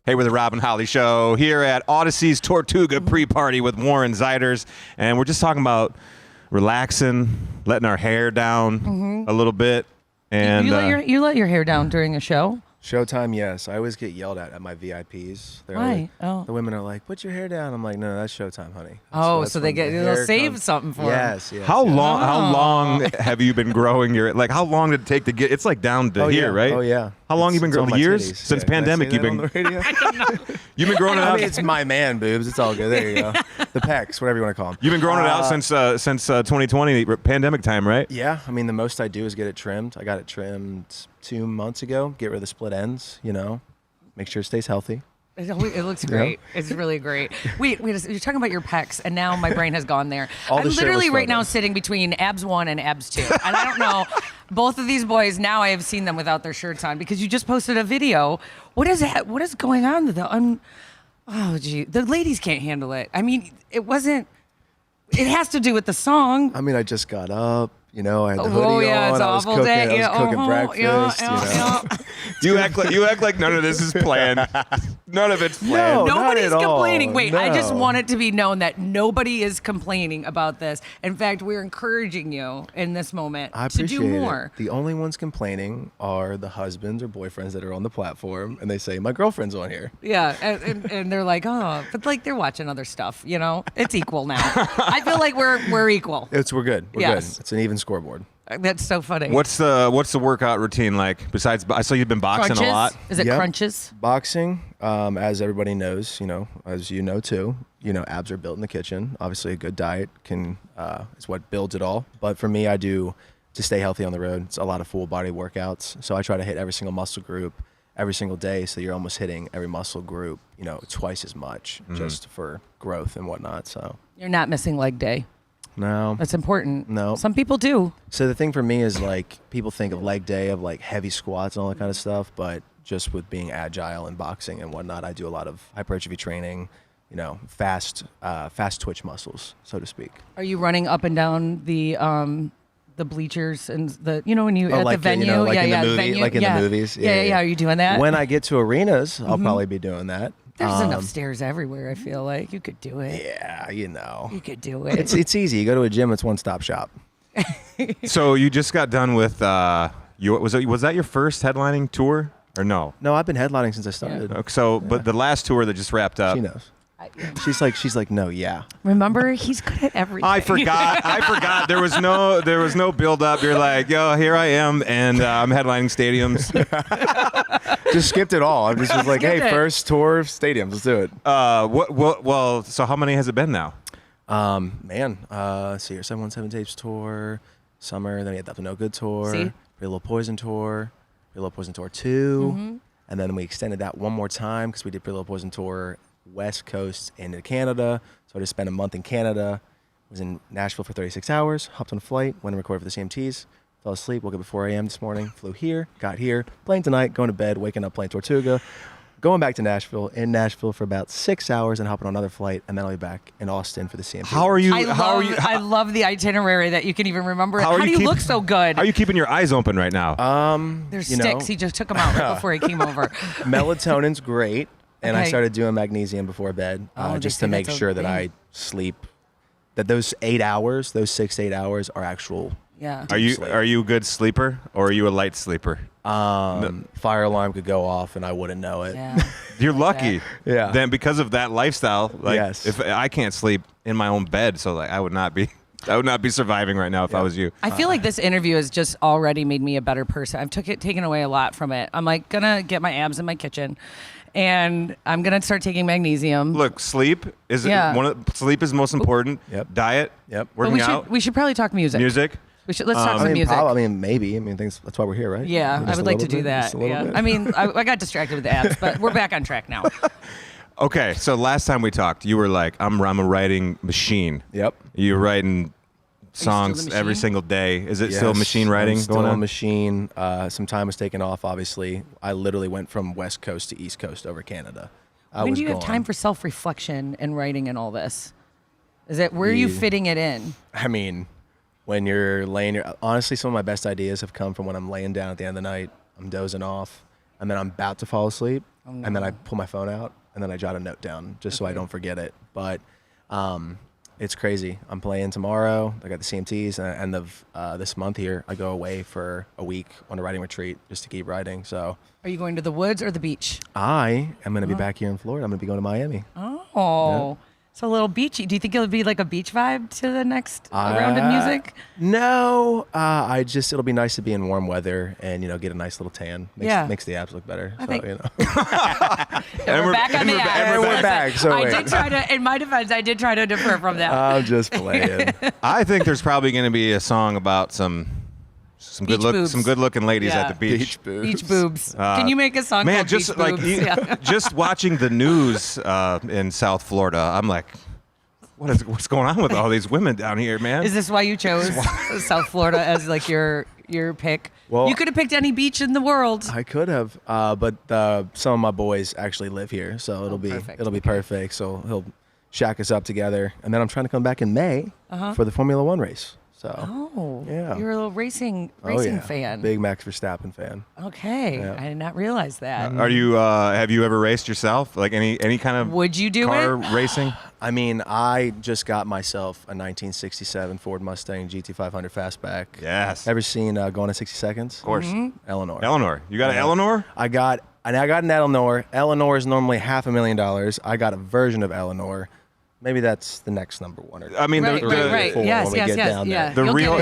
Hey, we're the Rob and Holly Show here at Audacy's Tortuga Pre-Party with Warren Zeiders, and we're just talking about relaxing, letting our hair down a little bit. And you let your hair down during a show? Showtime, yes. I always get yelled at my VIPs. Why? The women are like, "Put your hair down." I'm like, "No, that's Showtime, honey." So they'll save something for yes, them. Yes. How long have you been growing your? Like, how long did it take to get? It's like down to here, right? Oh yeah. How long you been growing? Years titties. since Can I pandemic. say You've that on been. the radio? I don't know. You've been growing it I out. mean, it's my man boobs. It's all good. There you go. The pecs, whatever you want to call them. You've been growing it out since 2020 pandemic time, right? Yeah, I mean, the most I do is get it trimmed. I got it trimmed 2 months ago. Get rid of the split ends. Make sure it stays healthy. It looks great. It's really great. Wait, you're talking about your pecs, and now my brain has gone there. I'm literally right now sitting between abs 1 and abs 2, and I don't know. Both of these boys, now I have seen them without their shirts on because you just posted a video. What is that? What is going on? Oh, gee, the ladies can't handle it. I mean, it wasn't. It has to do with the song. I mean, I just got up. I had the hoodie Oh yeah, on. it's I was awful cooking, day. I was cooking breakfast. You act like none of this is planned. None of it's planned. No. Nobody's Not at all. complaining. Wait, I just No. want it to be known that nobody is complaining about this. In fact, we're encouraging you in this moment I to appreciate do more. it. The only ones complaining are the husbands or boyfriends that are on the platform, and they say, "My girlfriend's on here." Yeah, and they're like, oh, but like they're watching other stuff. It's equal now. I feel like we're equal. We're good. We're Yes. good. It's an even scoreboard. That's so funny. What's the workout routine like? Besides, I saw you've been boxing crunches? a lot. Is it Yep. crunches? Boxing, as everybody knows, as you know too, abs are built in the kitchen. Obviously, a good diet is what builds it all. But for me, I do to stay healthy on the road. It's a lot of full body workouts. So I try to hit every single muscle group every single day. So you're almost hitting every muscle group, twice as much just for growth and whatnot. So You're not missing leg day. no. That's important. No. Some people do. So the thing for me is like people think of leg day of like heavy squats and all that kind of stuff, but just with being agile and boxing and whatnot, I do a lot of hypertrophy training, fast twitch muscles, so to speak. Are you running up and down the bleachers and when you at like the venue? like in the movie, venue. like in the movies. Yeah. Are you doing that? When I get to arenas, I'll probably be doing that. There's enough stairs everywhere. I feel like you could do it. Yeah, You could do it. It's easy. You go to a gym, it's one-stop shop. So you just got done with was that your first headlining tour or no? No, I've been headlining since I started. So, but the last tour that just wrapped up. She knows. She's like, no, yeah. Remember, he's good at everything. I forgot. There was no build up. You're like, yo, here I am, and I'm headlining stadiums. Just skipped it all. I just was like, hey, Skipped it. first tour of stadiums, let's do it. Well, so how many has it been now? Let's see here, 717 Tapes tour, summer, then we had the No Good tour, See? Pretty Little Poison tour, Pretty Little Poison tour 2, and then we extended that one more time because we did Pretty Little Poison tour West Coast into Canada. So I just spent a month in Canada, was in Nashville for 36 hours, hopped on a flight, went and recorded for the CMTs, fell asleep, woke up at 4 a.m. this morning, flew here, got here, playing tonight, going to bed, waking up playing Tortuga, going back to Nashville, in Nashville for about 6 hours and hopping on another flight, and then I'll be back in Austin for the CMT. How are you? I love the itinerary that you can even remember. How do you look so good? How are you keeping your eyes open right now? There's sticks. He just took them out right before he came over. Melatonin's great. And I Okay. started doing magnesium before bed just to make sure that I sleep, that those 8 hours, those 6 to 8 hours are actual. Yeah. Are you sleep. a good sleeper or are you a light sleeper? Fire alarm could go off and I wouldn't know it. Yeah. You're lucky. Yeah. Then because of that lifestyle, like Yes. if I can't sleep in my own bed, so like I would not be surviving right now if I was you. I feel like this interview has just already made me a better person. I've taken away a lot from it. I'm like gonna get my abs in my kitchen, and I'm gonna start taking magnesium. Look, sleep is Yeah. sleep is most important. Yep. Diet. Yep. but Working out. we should probably talk music. Music. Let's talk some music. Maybe. That's why we're here, right? Yeah, I Just would a like to little do bit, that. just a little Yeah. bit. I mean, I got distracted with the abs, but we're back on track now. Okay, so last time we talked, you were like, I'm a writing machine. Yep. You're writing songs the every machine? single day. Is it still Yes, machine writing I'm still going on on? machine. Some time was taken off, obviously. I literally went from West Coast to East Coast over Canada. When do you have time for self-reflection and writing and all this? Is it where are you fitting it in? I mean, when you're honestly, some of my best ideas have come from when I'm laying down at the end of the night. I'm dozing off, and then I'm about to fall asleep, and then I pull my phone out, and then I jot a note down just so I don't forget it. But it's crazy. I'm playing tomorrow. I got the CMTs, and at the end of this month here, I go away for a week on a writing retreat just to keep writing. So, are you going to the woods or the beach? I am going to be back here in Florida. I'm going to be going to Miami. Oh. Yeah. So a little beachy. Do you think it'll be like a beach vibe to the next round of music? No, it'll be nice to be in warm weather and get a nice little tan. Makes the abs look better. I think. And we're back on the abs. And we're back. So I did try to, in my defense, I did try to defer from that. I'm just playing. I think there's probably going to be a song about some good looking ladies at the beach. Beach boobs. Can you make a song called just Beach Boobs? Just watching the news in South Florida, I'm like, what's going on with all these women down here, man? Is this why you chose South Florida as like your pick? Well, you could have picked any beach in the world. I could have, but some of my boys actually live here, so it'll be perfect. So he'll shack us up together, and then I'm trying to come back in May for the Formula One race. So, yeah. You're a little racing fan. Big Max Verstappen fan. Okay, yeah. I did not realize that. Are you? Have you ever raced yourself? Like any kind of? Would you do car it? Racing? I mean, I just got myself a 1967 Ford Mustang GT500 Fastback. Yes. Ever seen Gone in 60 Seconds? Of course. Eleanor. You got an Eleanor? I got an Eleanor. Eleanor is normally $500,000. I got a version of Eleanor. Maybe that's the next number one. I mean, right. Yes. The real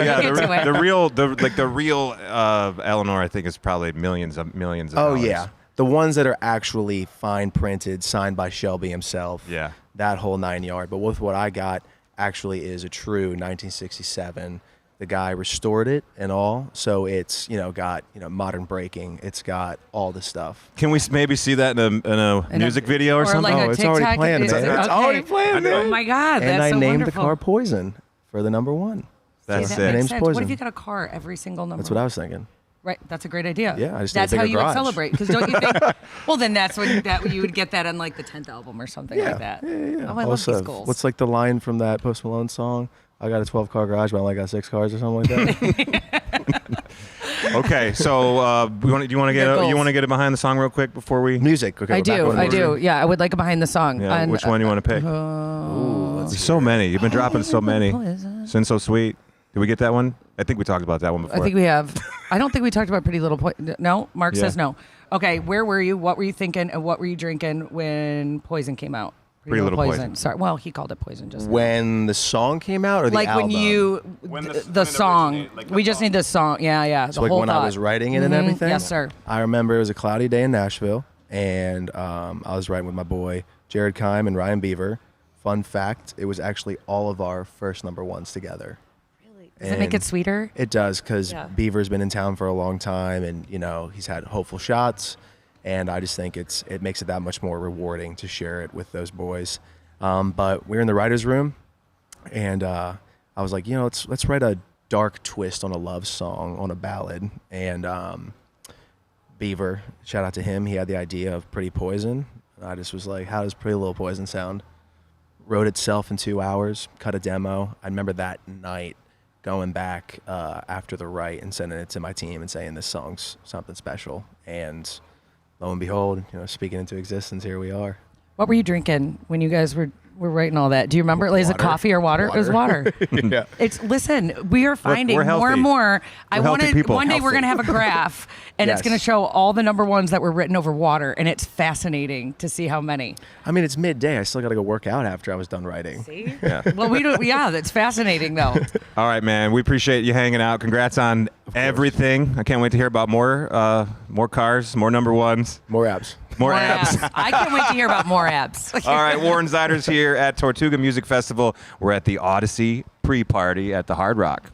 Eleanor, I think, is probably millions of dollars. Oh yeah, the ones that are actually fine printed, signed by Shelby himself. Yeah, that whole 9 yard. But with what I got, actually is a true 1967. The guy restored it and all, so it's got modern braking. It's got all the stuff. Can we maybe see that in a music video or something? Like it's already planned, man. Okay. It's already planned, man. Oh my God, and that's I named wonderful. the car Poison for the number one. That's it. My name's Poison. What if you got a car every single number? That's what I was thinking. Right, that's a great idea. Yeah, I just that's need a how bigger you would garage. celebrate. Because don't you think? Well, then that's when you would get that on like the 10th album or something like that. Yeah. Oh, I love these goals. What's like the line from that Post Malone song? I got a 12-car garage, but I only got 6 cars or something like that. Okay, so you want to get it behind the song real quick before we music? Okay, I do. Yeah, I would like it behind the song. Yeah, which one you want to pick? There's so many. You've been dropping so many. Sin So Sweet. Did we get that one? I think we talked about that one before. I think we have. I don't think we talked about Pretty Little Poison. No, Mark says no. Okay, where were you? What were you thinking? And what were you drinking when Poison came out? Pretty Little Poison. Sorry. Well, he called it Poison just when the song came out, or the album? When the song. We just need the song. Yeah. So when I was writing it and everything. Yes, sir. I remember it was a cloudy day in Nashville, and I was writing with my boy Jared Keim and Ryan Beaver. Fun fact: it was actually all of our first number ones together. Really? Does it make it sweeter? It does, because Beaver's been in town for a long time, and he's had hopeful shots. And I just think it makes it that much more rewarding to share it with those boys. But we were in the writer's room, and I was like, let's write a dark twist on a love song, on a ballad. And Beaver, shout out to him, he had the idea of Pretty Poison. And I just was like, how does Pretty Little Poison sound? Wrote itself in 2 hours, cut a demo. I remember that night going back after the write and sending it to my team and saying, this song's something special. And lo and behold, speaking into existence, here we are. What were you drinking when you guys were writing all that? Do you remember? Is it coffee or water? It was water. Yeah. Listen, we are finding we're more and more. We're healthy people. One day we're going to have a graph, and it's going to show all the number ones that were written over water, and it's fascinating to see how many. I mean, it's midday. I still got to go work out after I was done writing. See? Yeah. Well, we don't. Yeah, that's fascinating though. All right, man. We appreciate you hanging out. Congrats on everything. I can't wait to hear about more cars, more number ones, more abs. More abs. I can't wait to hear about more abs. All right, Warren Zeiders here at Tortuga Music Festival. We're at the Audacy Pre-Party at the Hard Rock.